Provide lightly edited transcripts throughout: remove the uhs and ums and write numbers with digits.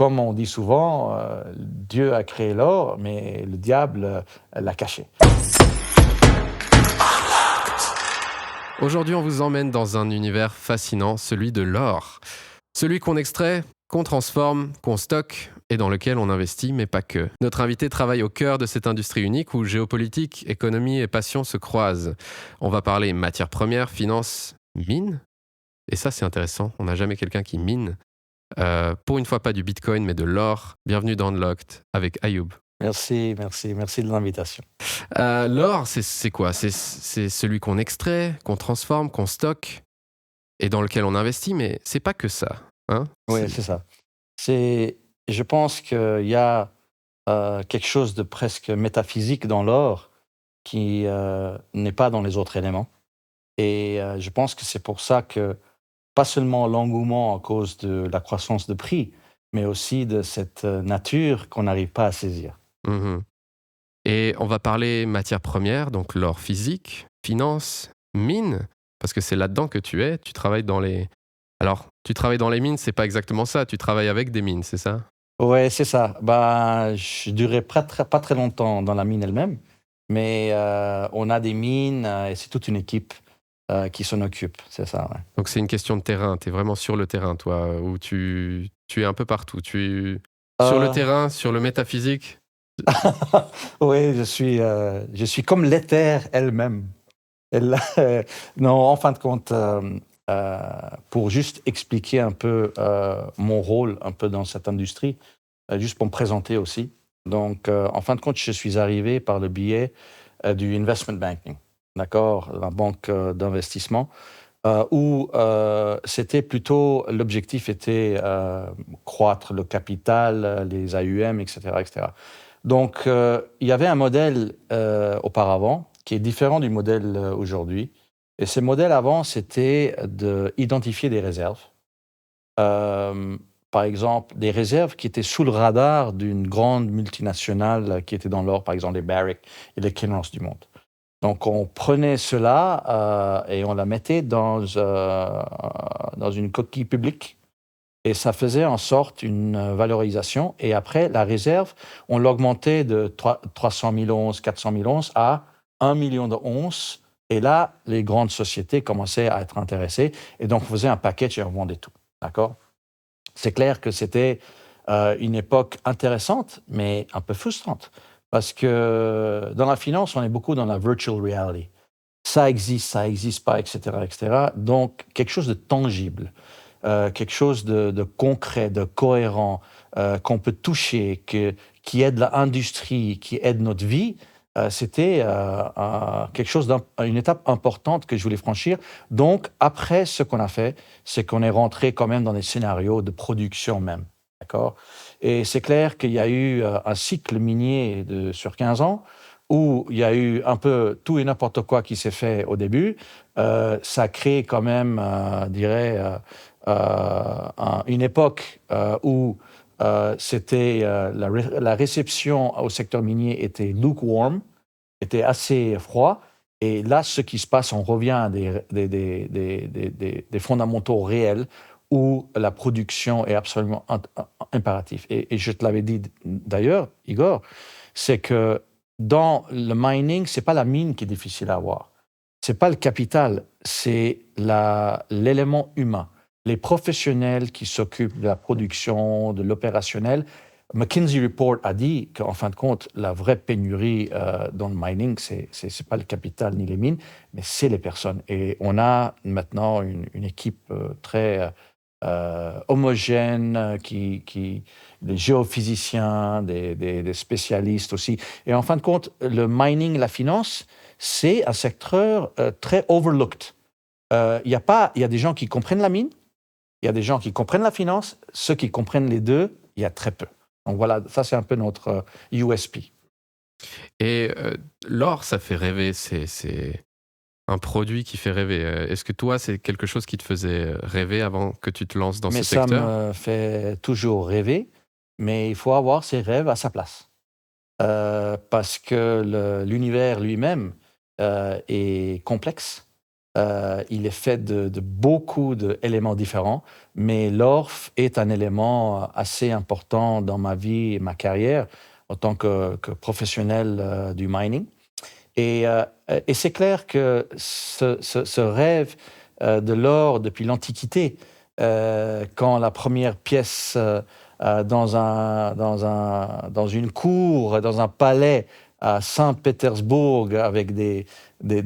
comme on dit souvent, Dieu a créé l'or, mais le diable l'a caché. Aujourd'hui, on vous emmène dans un univers fascinant, celui de l'or. Celui qu'on extrait, qu'on transforme, qu'on stocke et dans lequel on investit, mais pas que. Notre invité travaille au cœur de cette industrie unique où géopolitique, économie et passion se croisent. On va parler matières premières, finances, mines. Et ça, c'est intéressant. On n'a jamais quelqu'un qui mine. Pour une fois, pas du bitcoin, mais de l'or. Bienvenue dans Unlocked avec Ayoub. Merci de l'invitation. L'or, c'est quoi c'est celui qu'on extrait, qu'on transforme, qu'on stocke et dans lequel on investit, mais c'est pas que ça. Hein. Oui, c'est ça. Je pense qu'il y a quelque chose de presque métaphysique dans l'or qui n'est pas dans les autres éléments. Et je pense que c'est pour ça que, pas seulement l'engouement à cause de la croissance de prix, mais aussi de cette nature qu'on n'arrive pas à saisir. Mhm. Et on va parler matières premières, donc l'or physique, finance, mines, parce que c'est là-dedans que tu es. Tu travailles dans les... Alors, tu travailles dans les mines, c'est pas exactement ça. Tu travailles avec des mines, c'est ça? Ouais, c'est ça. Bah, je durais pas très longtemps dans la mine elle-même, mais on a des mines et c'est toute une équipe qui s'en occupe, c'est ça. Ouais. Donc c'est une question de terrain. Tu es vraiment sur le terrain, toi, où tu es un peu partout. Sur le Euh, terrain, sur le métaphysique. oui, je suis comme l'éther elle-même. Elle, non, en fin de compte, euh, pour juste expliquer un peu mon rôle un peu dans cette industrie, juste pour me présenter aussi. Donc, en fin de compte, je suis arrivé par le biais du investment banking, d'accord, la banque d'investissement, où c'était plutôt, l'objectif était croître le capital, les AUM, etc., etc. Donc, il y avait un modèle auparavant qui est différent du modèle aujourd'hui. Et ce modèle avant, c'était d'identifier des réserves. Euh, Par exemple, des réserves qui étaient sous le radar d'une grande multinationale qui était dans l'or, par exemple les Barrick et les Kinross du monde. Donc, on prenait cela et on la mettait dans une coquille publique et ça faisait en sorte une valorisation. Et après, la réserve, on l'augmentait de 300 000 onces, 400 000 onces à 1 million de onces. Et là, les grandes sociétés commençaient à être intéressées. Et donc, on faisait un package et on vendait tout. D'accord? C'est clair que c'était une époque intéressante, mais un peu frustrante. Parce que dans la finance, on est beaucoup dans la virtual reality. Ça existe pas, etc., etc. Donc, quelque chose de tangible, quelque chose de concret, de cohérent, qu'on peut toucher, qui aide l'industrie, qui aide notre vie, c'était quelque chose une étape importante que je voulais franchir. Donc, après ce qu'on a fait, c'est qu'on est rentré quand même dans des scénarios de production même. D'accord? Et c'est clair qu'il y a eu un cycle minier sur 15 ans où il y a eu un peu tout et n'importe quoi qui s'est fait au début. Ça a créé quand même, je dirais, une époque où c'était la réception au secteur minier était lukewarm, était assez froid. Et là, ce qui se passe, on revient à des fondamentaux réels où la production est absolument impérative. Et je te l'avais dit d'ailleurs, Igor, c'est que dans le mining, c'est pas la mine qui est difficile à avoir. C'est pas le capital, c'est l'élément humain. Les professionnels qui s'occupent de la production, de l'opérationnel. McKinsey Report a dit qu'en fin de compte, la vraie pénurie dans le mining, c'est pas le capital ni les mines, mais c'est les personnes. Et on a maintenant une équipe très homogène, des géophysiciens, des spécialistes aussi. Et en fin de compte, le mining, la finance, c'est un secteur très overlooked. Il y a des gens qui comprennent la mine, il y a des gens qui comprennent la finance, ceux qui comprennent les deux, il y a très peu. Donc voilà, ça c'est un peu notre USP. Et l'or, ça fait rêver. C'est un produit qui fait rêver. Est-ce que toi, c'est quelque chose qui te faisait rêver avant que tu te lances dans Mais ce ça secteur? me fait toujours rêver, mais il faut avoir ses rêves à sa place. Parce que l'univers lui-même est complexe. Il est fait de beaucoup d'éléments différents, mais l'or est un élément assez important dans ma vie et ma carrière en tant que professionnel du mining. Et c'est clair que ce rêve de l'or depuis l'Antiquité, quand la première pièce dans une cour, dans un palais à Saint-Pétersbourg, avec des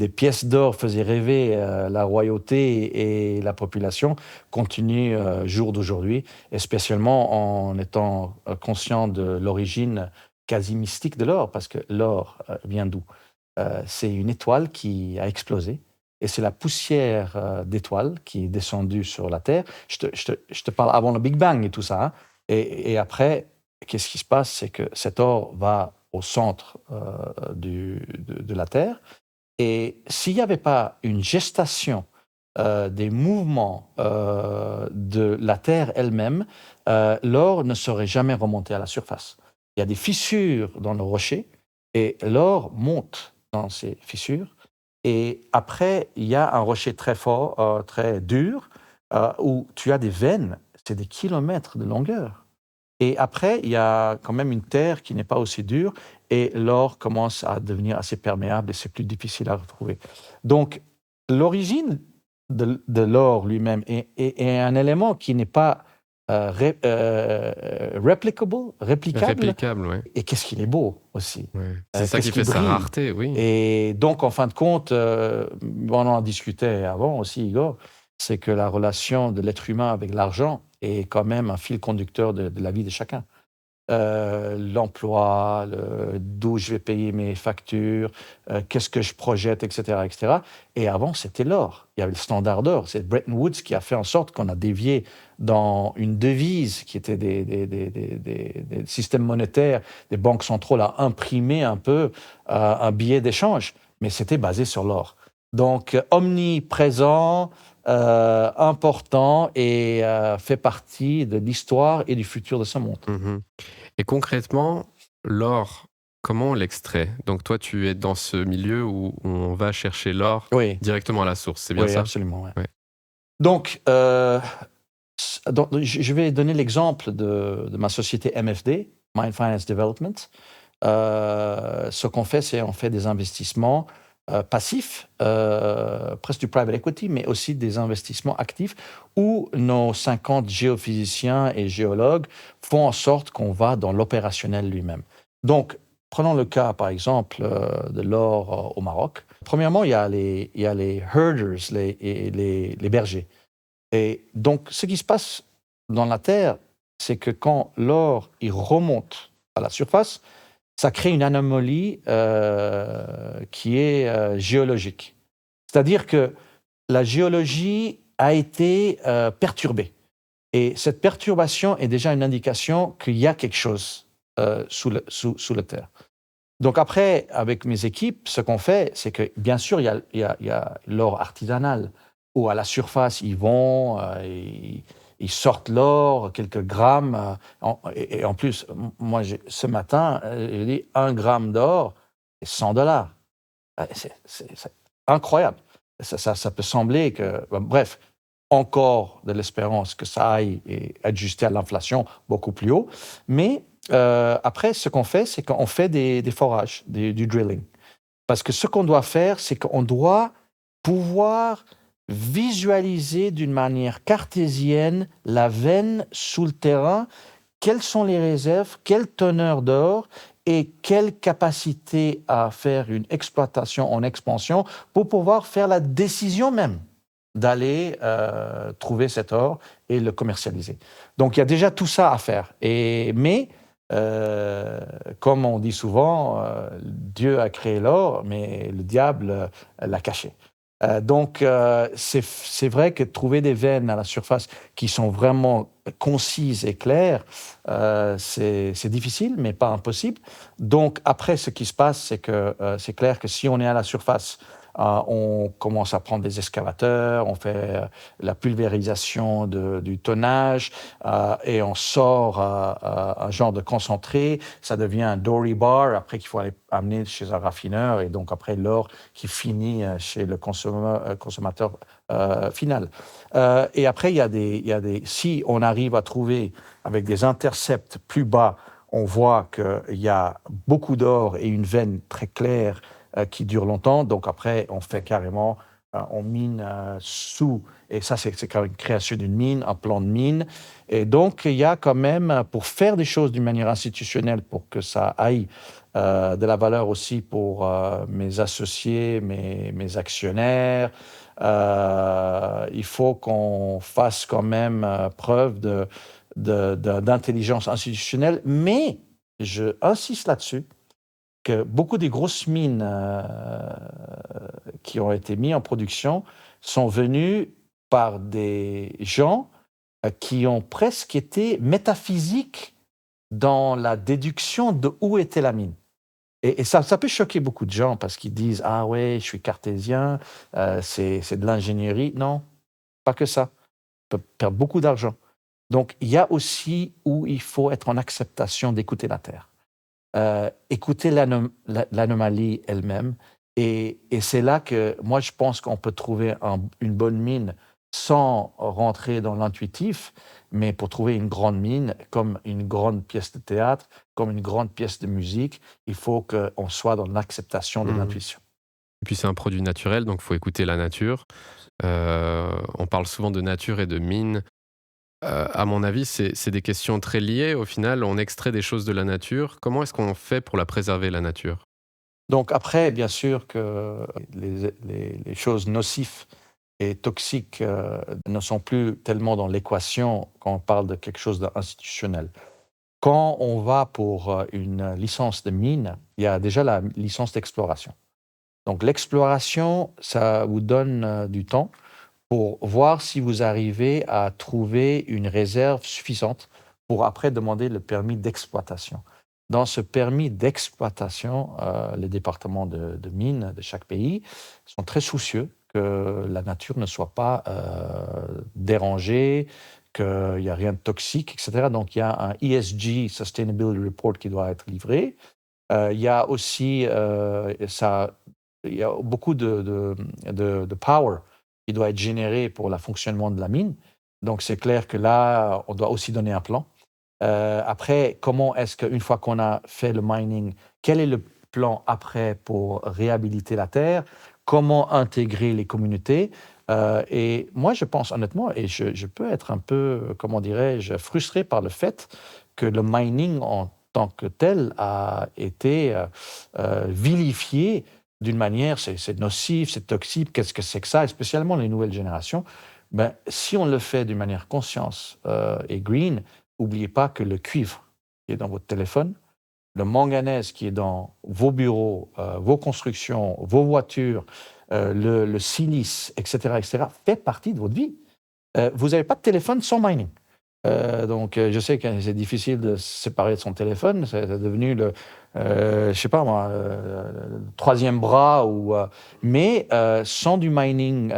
pièces d'or faisait rêver la royauté et la population, continue jour d'aujourd'hui, et spécialement en étant conscient de l'origine quasi mystique de l'or, parce que l'or vient d'où? C'est une étoile qui a explosé, et c'est la poussière d'étoile qui est descendue sur la Terre. Je te parle avant le Big Bang et tout ça, hein. Et après, qu'est-ce qui se passe? C'est que cet or va au centre de la Terre. Et s'il n'y avait pas une gestation des mouvements de la Terre elle-même, l'or ne serait jamais remonté à la surface. Il y a des fissures dans le rocher et l'or monte dans ces fissures. Et après, il y a un rocher très fort, très dur, où tu as des veines, c'est des kilomètres de longueur. Et après, il y a quand même une terre qui n'est pas aussi dure et l'or commence à devenir assez perméable et c'est plus difficile à retrouver. Donc, l'origine de l'or lui-même est un élément qui n'est pas réplicable. Réplicable, ouais. Et qu'est-ce qu'il est beau aussi. Ouais. C'est ça Qu'est-ce qui fait qu'il sa brille. rareté, oui. Et donc, en fin de compte, on en discutait avant aussi, Igor, c'est que la relation de l'être humain avec l'argent est quand même un fil conducteur de la vie de chacun. L'emploi, d'où je vais payer mes factures, qu'est-ce que je projette, etc., etc. Et avant, c'était l'or. Il y avait le standard d'or. C'est Bretton Woods qui a fait en sorte qu'on a dévié dans une devise qui était des systèmes monétaires, des banques centrales à imprimer un peu un billet d'échange, mais c'était basé sur l'or. Donc, omniprésent, important et fait partie de l'histoire et du futur de ce monde. Mhm. Et concrètement, l'or, comment on l'extrait? Donc toi, tu es dans ce milieu où on va chercher l'or Oui, directement à la source, c'est bien oui, ça? absolument. Ouais. Ouais. Donc, je vais donner l'exemple de ma société MFD, Mind Finance Development. Ce qu'on fait, c'est on fait des investissements passifs, presque du private equity, mais aussi des investissements actifs où nos 50 géophysiciens et géologues font en sorte qu'on va dans l'opérationnel lui-même. Donc, prenons le cas, par exemple, de l'or au Maroc. Premièrement, il y a les herders, les bergers. Et donc, ce qui se passe dans la Terre, c'est que quand l'or il remonte à la surface, ça crée une anomalie qui est géologique. C'est-à-dire que la géologie a été perturbée. Et cette perturbation est déjà une indication qu'il y a quelque chose sous la Terre. Donc après, avec mes équipes, ce qu'on fait, c'est que bien sûr, il y a l'or artisanal, où à la surface, ils vont, ils sortent l'or, quelques grammes. Et en plus, moi, ce matin, j'ai dit 1 gramme d'or, c'est $100. C'est incroyable. Ça peut sembler que... Bref, encore de l'espérance que ça aille et ajuster à l'inflation beaucoup plus haut. Mais après, ce qu'on fait, c'est qu'on fait des forages, du drilling. Parce que ce qu'on doit faire, c'est qu'on doit pouvoir visualiser d'une manière cartésienne la veine sous le terrain, quelles sont les réserves, quelle teneur d'or et quelle capacité à faire une exploitation en expansion pour pouvoir faire la décision même d'aller trouver cet or et le commercialiser. Donc, il y a déjà tout ça à faire. Mais, comme on dit souvent, Dieu a créé l'or, mais le diable l'a caché. Donc, c'est vrai que trouver des veines à la surface qui sont vraiment concises et claires, c'est difficile, mais pas impossible. Donc, après, ce qui se passe, c'est que c'est clair que si on est à la surface, On commence à prendre des excavateurs, on fait la pulvérisation du tonnage et on sort un genre de concentré. Ça devient un dory bar, après qu'il faut aller amener chez un raffineur et donc après l'or qui finit chez le consommateur final. Et après, si on arrive à trouver avec des intercepts plus bas, on voit qu'il y a beaucoup d'or et une veine très claire qui dure longtemps. Donc après, on fait carrément, on mine et ça c'est quand même une création d'une mine, un plan de mine. Et donc il y a quand même, pour faire des choses d'une manière institutionnelle, pour que ça aille de la valeur aussi pour mes associés, mes actionnaires, il faut qu'on fasse quand même preuve d'intelligence institutionnelle, mais je insiste là-dessus que beaucoup des grosses mines qui ont été mises en production sont venues par des gens qui ont presque été métaphysiques dans la déduction de où était la mine. Et ça peut choquer beaucoup de gens parce qu'ils disent « Ah ouais, je suis cartésien, c'est de l'ingénierie ». Non, pas que ça. On peut perdre beaucoup d'argent. Donc, il y a aussi où il faut être en acceptation d'écouter la Terre, écouter l'anomalie elle-même. Et c'est là que moi, je pense qu'on peut trouver une bonne mine sans rentrer dans l'intuitif, mais pour trouver une grande mine, comme une grande pièce de théâtre, comme une grande pièce de musique, il faut qu'on soit dans l'acceptation de l'intuition. Et puis c'est un produit naturel, donc il faut écouter la nature. On parle souvent de nature et de mine. À mon avis, c'est des questions très liées. Au final, on extrait des choses de la nature. Comment est-ce qu'on fait pour la préserver, la nature? Donc après, bien sûr que les choses nocives et toxiques ne sont plus tellement dans l'équation quand on parle de quelque chose d'institutionnel. Quand on va pour une licence de mine, il y a déjà la licence d'exploration. Donc l'exploration, ça vous donne du temps pour voir si vous arrivez à trouver une réserve suffisante pour après demander le permis d'exploitation. Dans ce permis d'exploitation, les départements de mines de chaque pays sont très soucieux que la nature ne soit pas dérangée, qu'il n'y a rien de toxique, etc. Donc il y a un ESG, Sustainability Report, qui doit être livré. Il y a aussi il y a beaucoup de power qui doit être généré pour le fonctionnement de la mine. Donc, c'est clair que là, on doit aussi donner un plan. Après, comment est-ce qu'une fois qu'on a fait le mining, quel est le plan après pour réhabiliter la terre? Comment intégrer les communautés? Et moi, je pense honnêtement, et je peux être un peu, comment dirais-je, frustré par le fait que le mining en tant que tel a été vilifié d'une manière, c'est nocif, c'est toxique, qu'est-ce que c'est que ça? Et spécialement les nouvelles générations. Ben, si on le fait d'une manière conscience et green, n'oubliez pas que le cuivre qui est dans votre téléphone, le manganèse qui est dans vos bureaux, vos constructions, vos voitures, le silice, etc., fait partie de votre vie. Vous n'avez pas de téléphone sans mining. Donc, je sais que c'est difficile de se séparer de son téléphone. C'est devenu je sais pas moi, le troisième bras. Mais sans du mining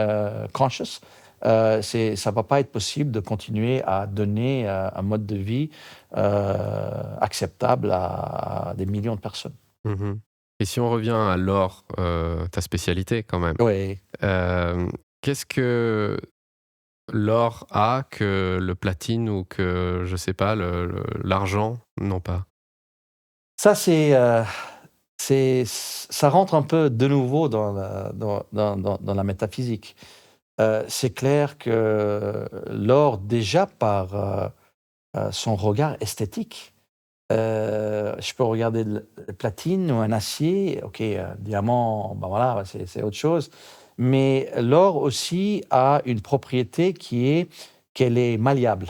conscious, ça va pas être possible de continuer à donner un mode de vie acceptable à des millions de personnes. Mhm. Et si on revient à l'or, ta spécialité quand même, Oui. qu'est-ce que l'or a que le platine ou que, je sais pas, l'argent n'ont pas? Ça, ça rentre un peu de nouveau dans la métaphysique. C'est clair que l'or, déjà par son regard esthétique, je peux regarder le platine ou un acier, ok, diamant, ben voilà, c'est autre chose. Mais l'or aussi a une propriété qu'elle est malléable.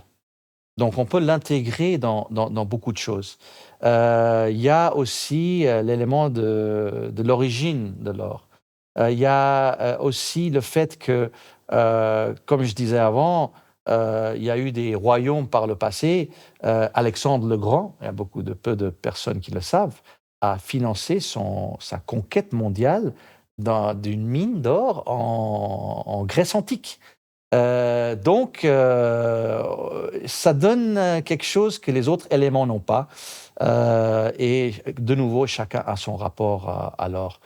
Donc, on peut l'intégrer dans beaucoup de choses. Il y a aussi l'élément de l'origine de l'or. Il y a aussi le fait que, comme je disais avant, il y a eu des royaumes par le passé. Alexandre le Grand, il y a peu de personnes qui le savent, a financé sa conquête mondiale d'une mine d'or en Grèce antique. Ça donne quelque chose que les autres éléments n'ont pas. Et de nouveau, chacun a son rapport à l'or.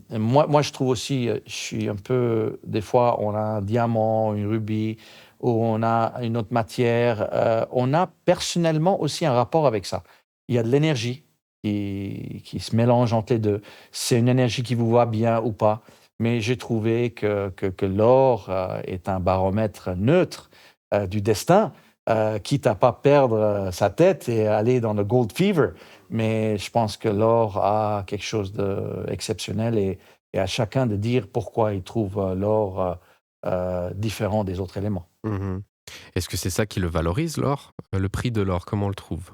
Moi, je trouve aussi, je suis un peu, des fois, on a un diamant, une rubis, ou on a une autre matière. On a personnellement aussi un rapport avec ça. Il y a de l'énergie qui se mélange entre les deux. C'est une énergie qui vous va bien ou pas. Mais j'ai trouvé que l'or est un baromètre neutre du destin, quitte à pas perdre sa tête et aller dans le gold fever. Mais je pense que l'or a quelque chose d'exceptionnel et à chacun de dire pourquoi il trouve l'or différent des autres éléments. Mhm. Est-ce que c'est ça qui le valorise, l'or? Le prix de l'or, comment on le trouve?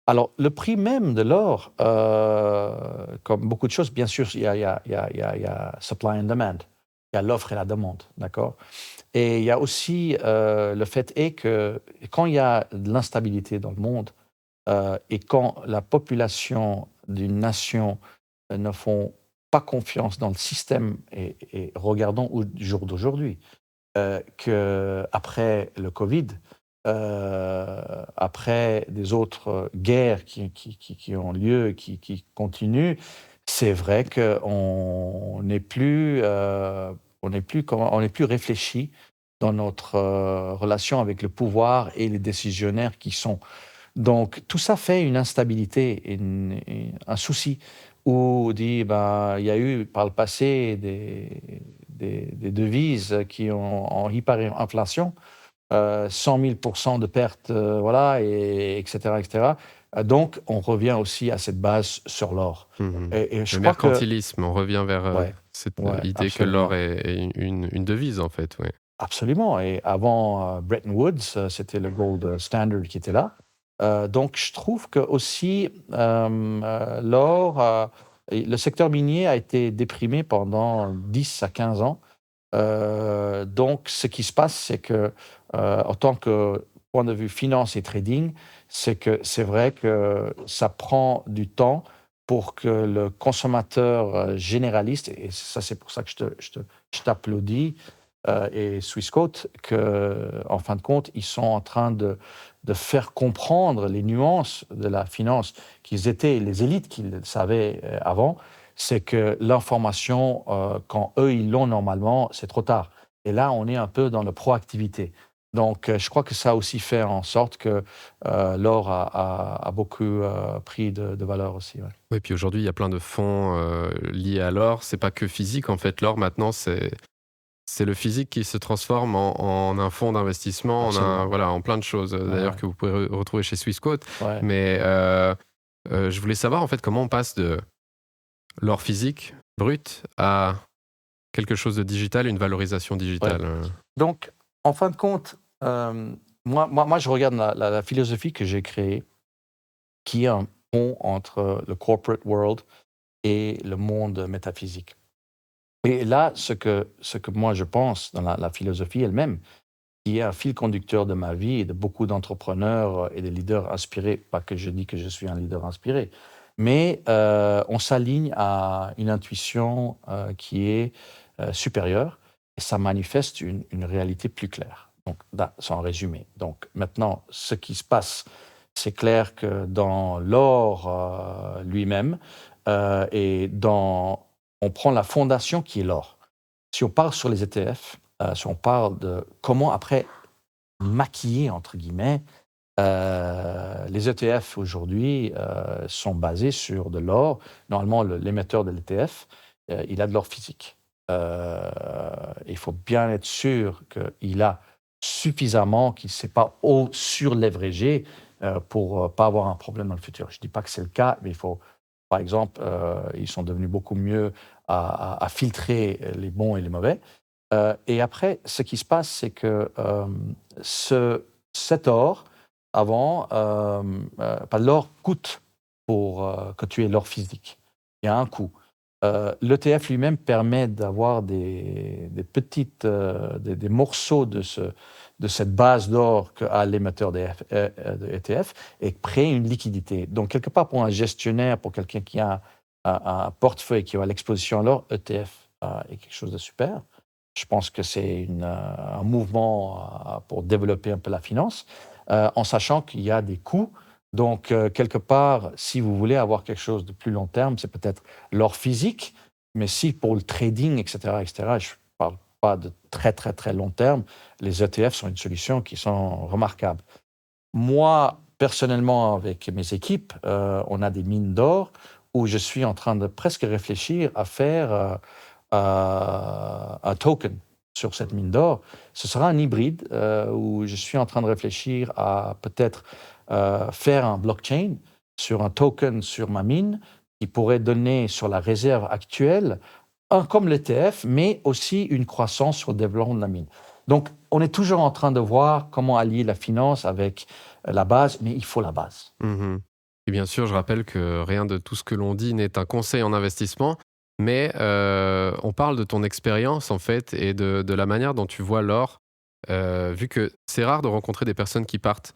Alors, le prix même de l'or, comme beaucoup de choses, bien sûr, il y a supply and demand. Il y a l'offre et la demande, d'accord? Et il y a aussi le fait est que quand il y a de l'instabilité dans le monde et quand la population d'une nation ne font pas confiance dans le système, et regardons au jour d'aujourd'hui, qu'après le Covid, après des autres guerres qui ont lieu, qui continuent, c'est vrai qu'on n'est plus, on n'est plus réfléchi dans notre relation avec le pouvoir et les décisionnaires qui sont. Donc, tout ça fait une instabilité, un souci, où on dit, ben, il y a eu par le passé des devises qui ont en hyperinflation, 100 000% de pertes, voilà, et, etc., etc. Donc, on revient aussi à cette base sur l'or. Mhm. Et je Le crois que, mercantilisme, on revient vers ouais, cette ouais, idée que l'or absolument. est une devise, en fait. Ouais. Absolument. Et avant Bretton Woods, c'était le gold standard qui était là. Donc, je trouve que aussi l'or, le secteur minier a été déprimé pendant 10 à 15 ans. Donc, ce qui se passe, c'est que, en tant que point de vue finance et trading, c'est que c'est vrai que ça prend du temps pour que le consommateur généraliste, et ça, c'est pour ça que je t'applaudis, et Swissquote, qu'en fin de compte, ils sont en train de faire comprendre les nuances de la finance, qu'ils étaient les élites qui le savaient avant. C'est que l'information, quand eux, ils l'ont normalement, c'est trop tard. Et là, on est un peu dans la proactivité. Donc, je crois que ça a aussi fait en sorte que l'or a beaucoup pris de valeur aussi. Ouais. Oui, puis aujourd'hui, il y a plein de fonds liés à l'or. C'est pas que physique, en fait. L'or, maintenant, c'est le physique qui se transforme en un fonds d'investissement, Absolument. voilà, en plein de choses, Ouais, d'ailleurs, ouais. que vous pouvez retrouver chez Swissquote. Ouais. Mais je voulais savoir, en fait, comment on passe de l'or physique, brut, à quelque chose de digital, une valorisation Ouais. digitale. Donc, en fin de compte, moi, je regarde la philosophie que j'ai créée, qui est un pont entre le corporate world et le monde métaphysique. Et là, ce que moi je pense dans la philosophie elle-même, qui est un fil conducteur de ma vie et de beaucoup d'entrepreneurs et de leaders inspirés, pas que je dis que je suis un leader inspiré, mais on s'aligne à une intuition qui est supérieure et ça manifeste une réalité plus claire. Donc, c'est en résumé. Donc, maintenant, ce qui se passe, c'est clair que dans l'or lui-même, on prend la fondation qui est l'or. Si on parle sur les ETF, si on parle de comment après maquiller, entre guillemets, les ETF aujourd'hui sont basés sur de l'or. Normalement, l'émetteur de l'ETF, il a de l'or physique. Il faut bien être sûr qu'il a suffisamment, qu'il ne s'est pas surleveragé pour ne pas avoir un problème dans le futur. Je ne dis pas que c'est le cas, mais il faut, par exemple, ils sont devenus beaucoup mieux à filtrer les bons et les mauvais. Et après, ce qui se passe, c'est que cet or, avant, l'or coûte pour que tu aies l'or physique. Il y a un coût. L'ETF lui-même permet d'avoir des petites, des morceaux de cette base d'or qu'a l'émetteur de ETF et créer une liquidité. Donc, quelque part, pour un gestionnaire, pour quelqu'un qui a un portefeuille qui va à l'exposition à l'or, ETF est quelque chose de super. Je pense que c'est un mouvement pour développer un peu la finance, en sachant qu'il y a des coûts. Donc, quelque part, si vous voulez avoir quelque chose de plus long terme, c'est peut-être l'or physique, mais si pour le trading, etc., je ne parle pas de très, très, très long terme, les ETF sont une solution qui sont remarquables. Moi, personnellement, avec mes équipes, on a des mines d'or où je suis en train de presque réfléchir à faire un token sur cette mine d'or. Ce sera un hybride où je suis en train de réfléchir à peut-être faire un blockchain sur un token sur ma mine qui pourrait donner sur la réserve actuelle comme l'ETF, mais aussi une croissance sur le développement de la mine. Donc, on est toujours en train de voir comment allier la finance avec la base, mais il faut la base. Mhm. Et bien sûr, je rappelle que rien de tout ce que l'on dit n'est un conseil en investissement, mais on parle de ton expérience en fait et de la manière dont tu vois l'or, vu que c'est rare de rencontrer des personnes qui partent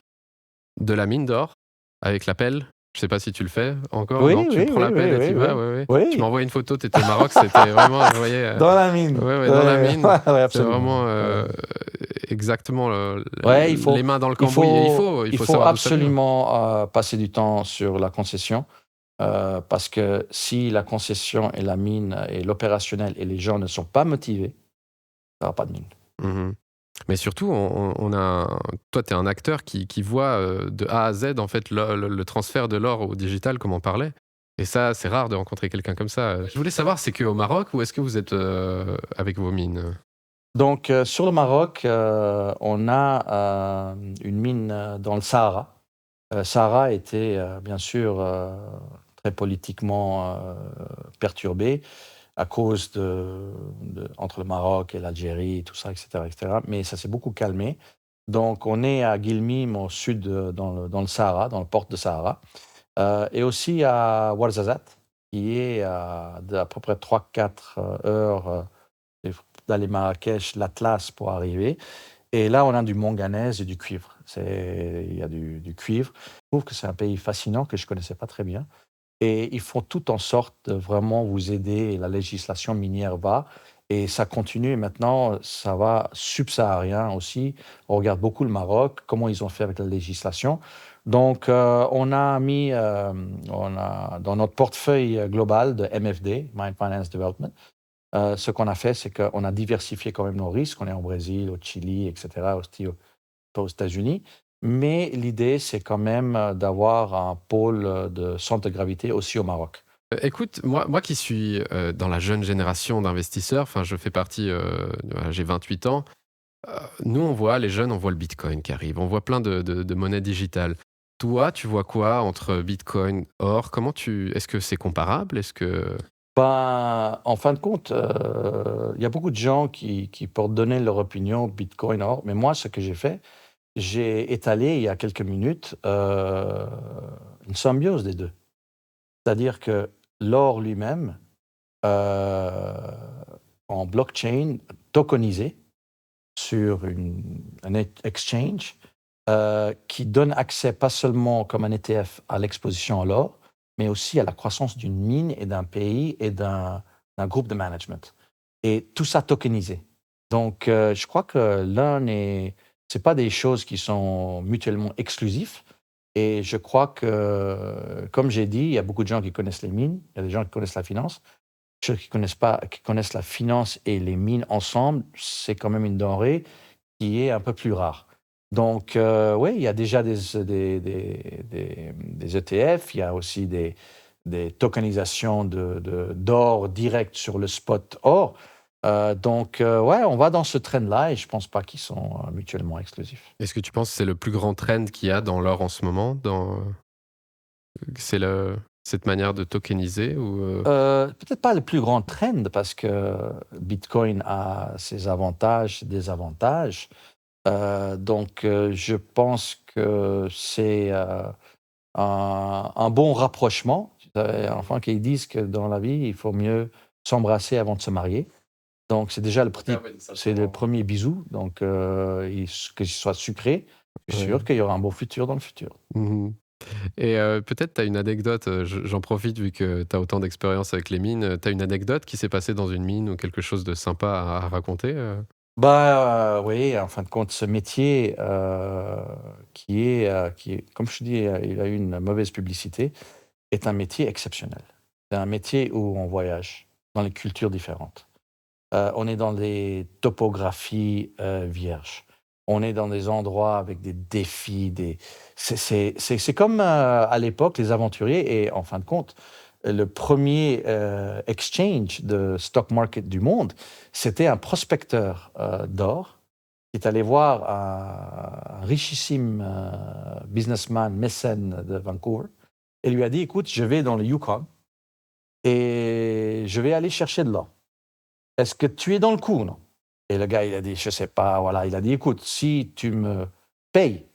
de la mine d'or avec la pelle. Je sais pas si tu le fais encore, non? Oui, Tu oui, prends oui, la oui, pelle et oui, tu vas, oui. ouais, ouais. Tu Oui, m'envoies une photo, tu étais au Maroc, c'était vraiment, je voyais, dans la mine. ouais, ouais, dans la Ouais, mine. ouais, C'est absolument. vraiment exactement Ouais, les mains dans le cambouis. Et il il faut faut savoir d'où ça vient. absolument passer du temps sur la concession. Parce que si la concession et la mine et l'opérationnel et les gens ne sont pas motivés, il n'y aura pas de mine. Mhm. Mais surtout, toi, tu es un acteur qui voit de A à Z en fait le transfert de l'or au digital, comme on parlait. Et ça, c'est rare de rencontrer quelqu'un comme ça. Je voulais savoir, c'est qu'au Maroc ou est-ce que vous êtes avec vos mines? Donc, sur le Maroc, on a une mine dans le Sahara. Sahara était bien sûr très politiquement perturbé à cause entre le Maroc et l'Algérie, tout ça, etc., etc. Mais ça s'est beaucoup calmé. Donc, on est à Guilmim, au sud, dans le Sahara, dans le port de Sahara, et aussi à Ouarzazate, qui est à peu près 3-4 heures d'aller Marrakech, l'Atlas pour arriver. Et là, on a du manganèse et du cuivre. Il y a du cuivre. Je trouve que c'est un pays fascinant que je ne connaissais pas très bien. Et ils font tout en sorte de vraiment vous aider. Et la législation minière va. Et ça continue. Et maintenant, ça va subsaharien aussi. On regarde beaucoup le Maroc, comment ils ont fait avec la législation. Donc, on a dans notre portefeuille global de MFD, Mine Finance Development, ce qu'on a fait, c'est qu'on a diversifié quand même nos risques. On est au Brésil, au Chili, etc., aussi aux États-Unis. Mais l'idée, c'est quand même d'avoir un pôle de centre de gravité aussi au Maroc. Écoute, moi qui suis dans la jeune génération d'investisseurs, enfin, je fais partie, voilà, j'ai 28 ans. Nous, on voit, les jeunes, on voit le Bitcoin qui arrive, on voit plein de monnaies digitales. Toi, tu vois quoi entre Bitcoin, or? Est-ce que c'est comparable? Est-ce que... Ben, en fin de compte, il y a beaucoup de gens qui peuvent donner leur opinion Bitcoin, or. Mais moi, ce que j'ai fait, j'ai étalé il y a quelques minutes une symbiose des deux. C'est-à-dire que l'or lui-même, euh, en blockchain tokenisé sur un exchange qui donne accès pas seulement comme un ETF à l'exposition à l'or, mais aussi à la croissance d'une mine et d'un pays et d'un groupe de management. Et tout ça tokenisé. Donc, je crois que c'est pas des choses qui sont mutuellement exclusives. Et je crois que, comme j'ai dit, il y a beaucoup de gens qui connaissent les mines, il y a des gens qui connaissent la finance. Ceux qui connaissent pas, qui connaissent la finance et les mines ensemble, c'est quand même une denrée qui est un peu plus rare. Donc, oui, il y a déjà des ETF, il y a aussi des tokenisations d'or direct sur le spot or. Donc, ouais, on va dans ce trend-là et je ne pense pas qu'ils sont mutuellement exclusifs. Est-ce que tu penses que c'est le plus grand trend qu'il y a dans l'or en ce moment? C'est cette manière de tokeniser ou Peut-être pas le plus grand trend parce que Bitcoin a ses avantages, ses désavantages. Donc, je pense que c'est un bon rapprochement. Enfin, qu'ils disent que dans la vie, il faut mieux s'embrasser avant de se marier. Donc, c'est déjà c'est le premier bisou. Donc, que ce soit sucré, je suis sûr Ouais. qu'il y aura un beau futur dans le futur. Mhm. Et peut-être tu as une anecdote, j'en profite vu que tu as autant d'expérience avec les mines, tu as une anecdote qui s'est passée dans une mine ou quelque chose de sympa à raconter? Bah, oui, en fin de compte, ce métier, qui est comme je te dis, il a eu une mauvaise publicité, est un métier exceptionnel. C'est un métier où on voyage dans les cultures différentes. On est dans des topographies, vierges. On est dans des endroits avec des défis, c'est comme, à l'époque, les aventuriers et en fin de compte, le premier exchange de stock market du monde, c'était un prospecteur, d'or qui est allé voir un richissime, businessman mécène de Vancouver et lui a dit: «Écoute, je vais dans le Yukon et je vais aller chercher de l'or. Est-ce que tu es dans le coup, non?» Et le gars, il a dit: «Je sais pas», voilà, il a dit: «Écoute, si tu me payes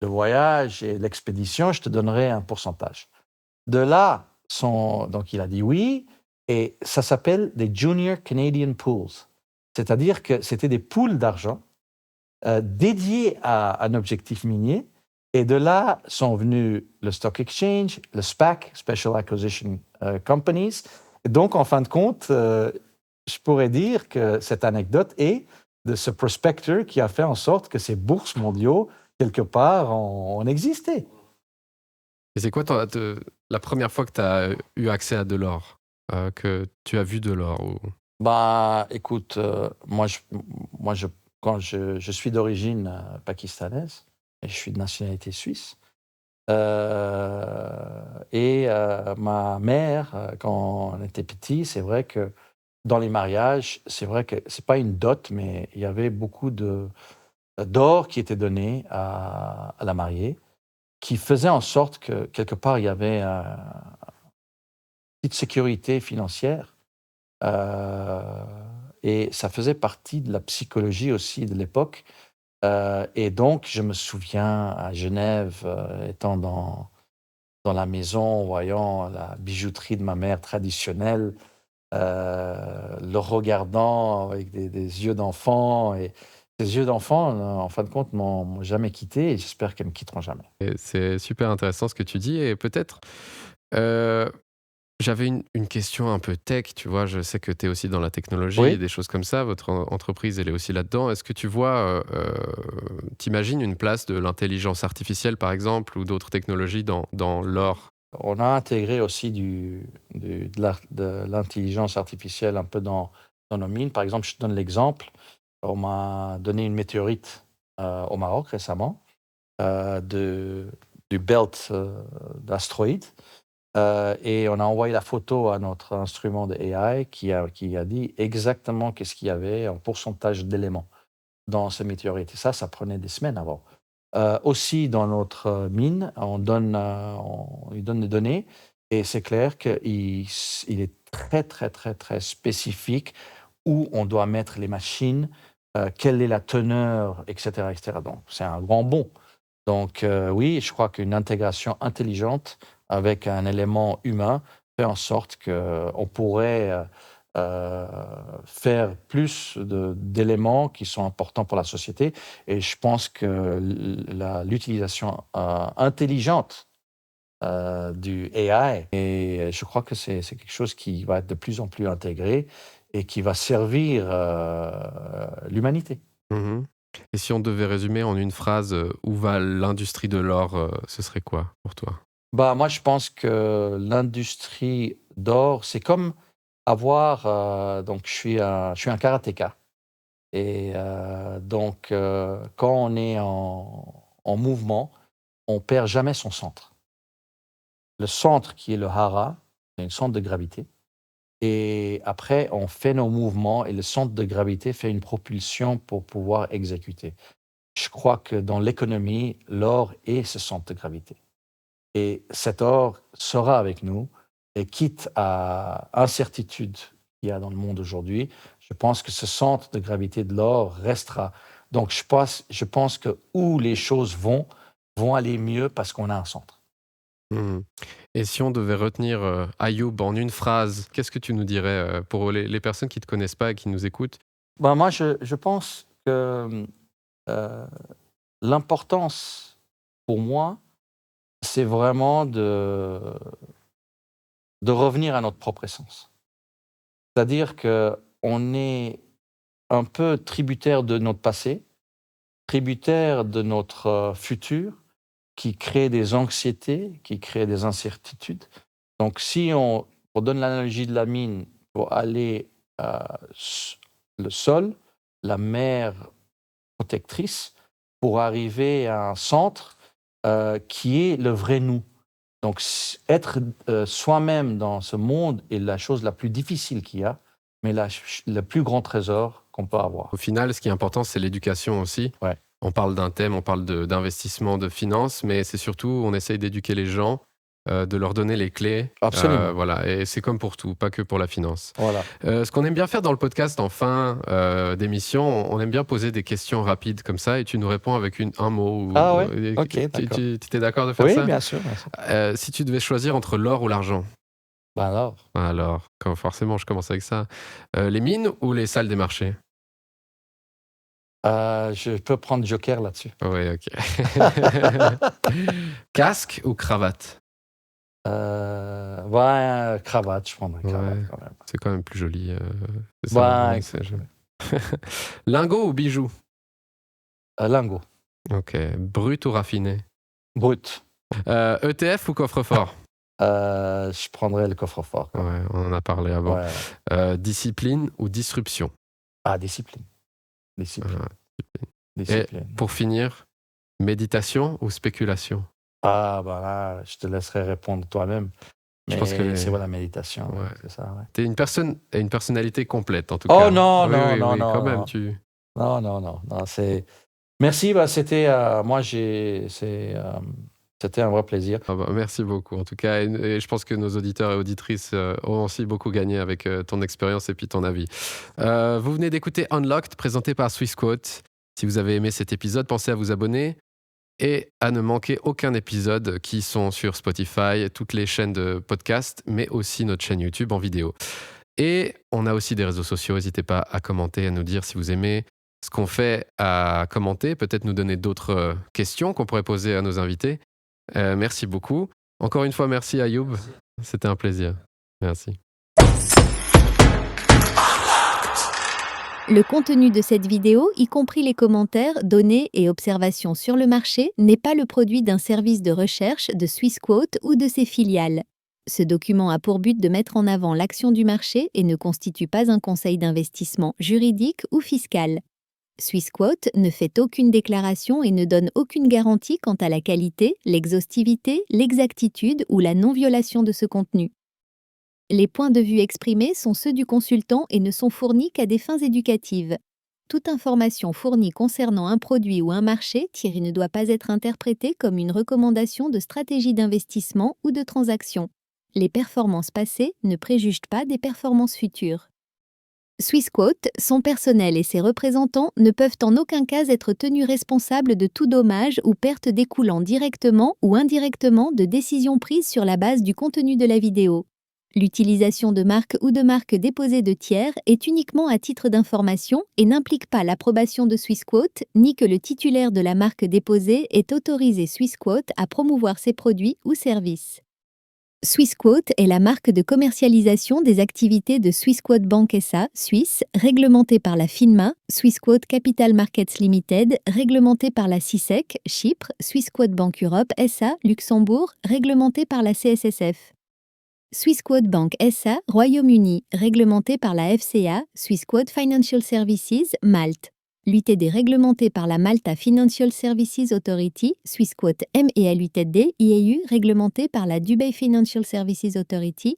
le voyage et l'expédition, je te donnerai un pourcentage». De là, donc il a dit oui et ça s'appelle des Junior Canadian Pools. C'est-à-dire que c'était des pools d'argent, dédiés à un objectif minier et de là sont venus le stock exchange, le SPAC, Special Acquisition, Companies. Et donc en fin de compte, je pourrais dire que cette anecdote est de ce prospector qui a fait en sorte que ces bourses mondiaux, quelque part, ont existé. Et c'est quoi la première fois que tu as eu accès à de l'or? Que tu as vu de l'or ou Bah, écoute, moi, quand je suis d'origine pakistanaise et je suis de nationalité suisse. Ma mère, quand on était petit, c'est vrai que dans les mariages, c'est vrai que c'est pas une dot, mais il y avait beaucoup d'or qui était donné à la mariée, qui faisait en sorte que quelque part il y avait petite sécurité financière. euh, et ça faisait partie de la psychologie aussi de l'époque. Et donc, je me souviens à Genève, étant dans la maison, voyant la bijouterie de ma mère traditionnelle, le regardant avec des yeux d'enfant. Et ces yeux d'enfant, en fin de compte, m'ont jamais quitté et j'espère qu'elles me quitteront jamais. et c'est super intéressant ce que tu dis et peut-être, heu, j'avais une question un peu tech, tu vois? Je sais que tu es aussi dans la technologie et Oui, des choses comme ça. Votre entreprise, elle est aussi là-dedans. Est-ce que tu vois, tu une place de l'intelligence artificielle, par exemple, ou d'autres technologies dans l'or? on a intégré aussi de l'intelligence artificielle un peu dans nos mines. Par exemple, je te donne l'exemple, on m'a donné une météorite au Maroc récemment, de, du belt d'astéroïdes. Et on a envoyé la photo à notre instrument de AI qui a dit exactement qu'est-ce qu'il y avait en pourcentage d'éléments dans ce météorite. Et ça prenait des semaines avant. Aussi, dans notre mine, on lui donne des données et c'est clair qu'il est très, très, très, très spécifique où on doit mettre les machines, quelle est la teneur, etc., etc. Donc, c'est un grand bond. Donc, oui, je crois qu'une intégration intelligente avec un élément humain fait en sorte qu'on pourrait euh, faire plus d'éléments qui sont importants pour la société. Et je pense que l'utilisation intelligente du AI, et je crois que c'est quelque chose qui va être de plus en plus intégré et qui va servir l'humanité. Mmh. Et si on devait résumer en une phrase, où va l'industrie de l'or, ce serait quoi pour toi? Bah, moi, je pense que l'industrie d'or, c'est comme avoir, donc je suis un karatéka et donc quand on est en mouvement, on perd jamais son centre. Le centre qui est le hara, c'est une centre de gravité et après on fait nos mouvements et le centre de gravité fait une propulsion pour pouvoir exécuter. Je crois que dans l'économie, l'or est ce centre de gravité. Et cet or sera avec nous et quitte à incertitude qu'il y a dans le monde aujourd'hui, je pense que ce centre de gravité de l'or restera. Donc je pense que où les choses vont aller mieux parce qu'on a un centre. Mmh. Et si on devait retenir, Ayoub en une phrase, qu'est-ce que tu nous dirais, pour les personnes qui ne te connaissent pas et qui nous écoutent? Ben, moi, je pense que l'importance pour moi, c'est vraiment de revenir à notre propre essence. C'est-à-dire qu'on est un peu tributaire de notre passé, tributaire de notre futur, qui crée des anxiétés, qui crée des incertitudes. Donc si on donne l'analogie de la mine pour aller le sol, la mer protectrice, pour arriver à un centre qui est le vrai nous. Donc être soi-même dans ce monde est la chose la plus difficile qu'il y a, mais le plus grand trésor qu'on peut avoir. Au final, ce qui est important, c'est l'éducation aussi. Ouais. On parle d'un thème, on parle d'investissement, de finances, mais c'est surtout, on essaye d'éduquer les gens, de leur donner les clés. Absolument. Voilà, et c'est comme pour tout, pas que pour la finance. Voilà. Ce qu'on aime bien faire dans le podcast en fin d'émission, on aime bien poser des questions rapides comme ça, et tu nous réponds avec un mot. Ah ouais. Ok, d'accord. Tu étais d'accord de faire Oui, ça? bien sûr. Si tu devais choisir entre l'or ou l'argent? Ben alors, Forcément, je commence avec ça. Les mines ou les salles des marchés? je peux prendre Joker là-dessus. Oui, ok. Casque ou cravate? Cravate, je prendrais cravate quand même. C'est quand même plus joli. C'est ça, lingot ou bijou? Lingot. Ok. Brut ou raffiné? Brut. ETF ou coffre-fort? Je prendrais le coffre-fort. Ouais, on en a parlé avant. Ouais. Discipline ou disruption? Discipline. Et pour finir, méditation ou spéculation? Là, je te laisserai répondre toi-même. Mais je pense que c'est la méditation. Ouais. C'est ça, ouais. T'es une personnalité complète, en tout cas. Oh non, non, non, quand non. même, Non, c'est... Merci, c'était... c'était un vrai plaisir. Merci beaucoup, en tout cas. Et je pense que nos auditeurs et auditrices ont aussi beaucoup gagné avec ton expérience et puis ton avis. Vous venez d'écouter Unlocked, présenté par Swissquote. Si vous avez aimé cet épisode, pensez à vous abonner et à ne manquer aucun épisode qui sont sur Spotify, toutes les chaînes de podcast, mais aussi notre chaîne YouTube en vidéo. Et on a aussi des réseaux sociaux. N'hésitez pas à commenter, à nous dire si vous aimez ce qu'on fait, à commenter, peut-être nous donner d'autres questions qu'on pourrait poser à nos invités. Merci beaucoup. Encore une fois, merci Ayoub. C'était un plaisir. Merci. Le contenu de cette vidéo, y compris les commentaires, données et observations sur le marché, n'est pas le produit d'un service de recherche de Swissquote ou de ses filiales. Ce document a pour but de mettre en avant l'action du marché et ne constitue pas un conseil d'investissement juridique ou fiscal. Swissquote ne fait aucune déclaration et ne donne aucune garantie quant à la qualité, l'exhaustivité, l'exactitude ou la non-violation de ce contenu. Les points de vue exprimés sont ceux du consultant et ne sont fournis qu'à des fins éducatives. Toute information fournie concernant un produit ou un marché, Thierry, ne doit pas être interprétée comme une recommandation de stratégie d'investissement ou de transaction. Les performances passées ne préjugent pas des performances futures. Swissquote, son personnel et ses représentants ne peuvent en aucun cas être tenus responsables de tout dommage ou perte découlant directement ou indirectement de décisions prises sur la base du contenu de la vidéo. L'utilisation de marques ou de marques déposées de tiers est uniquement à titre d'information et n'implique pas l'approbation de Swissquote, ni que le titulaire de la marque déposée ait autorisé Swissquote à promouvoir ses produits ou services. Swissquote est la marque de commercialisation des activités de Swissquote Bank SA, Suisse, réglementée par la FINMA, Swissquote Capital Markets Limited, réglementée par la CISEC, Chypre, Swissquote Bank Europe SA, Luxembourg, réglementée par la CSSF. Swissquote Bank SA, Royaume-Uni, réglementée par la FCA, Swissquote Financial Services, Malte. L'UTD réglementée par la Malta Financial Services Authority, Swissquote MELUTD, IAU réglementée par la Dubai Financial Services Authority.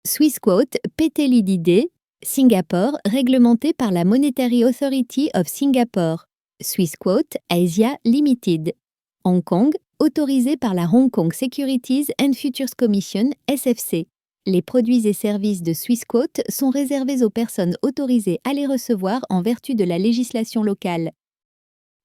Swissquote PTLIDD, Singapour réglementée par la Monetary Authority of Singapore. Swissquote Asia Limited. Hong Kong, autorisée par la Hong Kong Securities and Futures Commission, SFC. Les produits et services de Swissquote sont réservés aux personnes autorisées à les recevoir en vertu de la législation locale.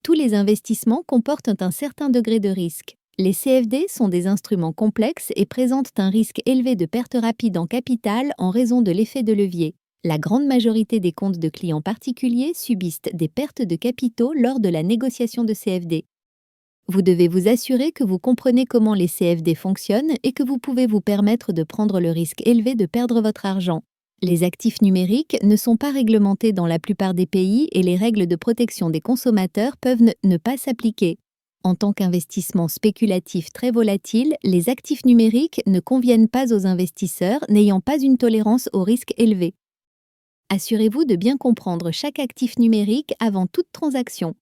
Tous les investissements comportent un certain degré de risque. Les CFD sont des instruments complexes et présentent un risque élevé de perte rapide en capital en raison de l'effet de levier. La grande majorité des comptes de clients particuliers subissent des pertes de capitaux lors de la négociation de CFD. Vous devez vous assurer que vous comprenez comment les CFD fonctionnent et que vous pouvez vous permettre de prendre le risque élevé de perdre votre argent. Les actifs numériques ne sont pas réglementés dans la plupart des pays et les règles de protection des consommateurs peuvent ne pas s'appliquer. En tant qu'investissement spéculatif très volatile, les actifs numériques ne conviennent pas aux investisseurs n'ayant pas une tolérance au risque élevé. Assurez-vous de bien comprendre chaque actif numérique avant toute transaction.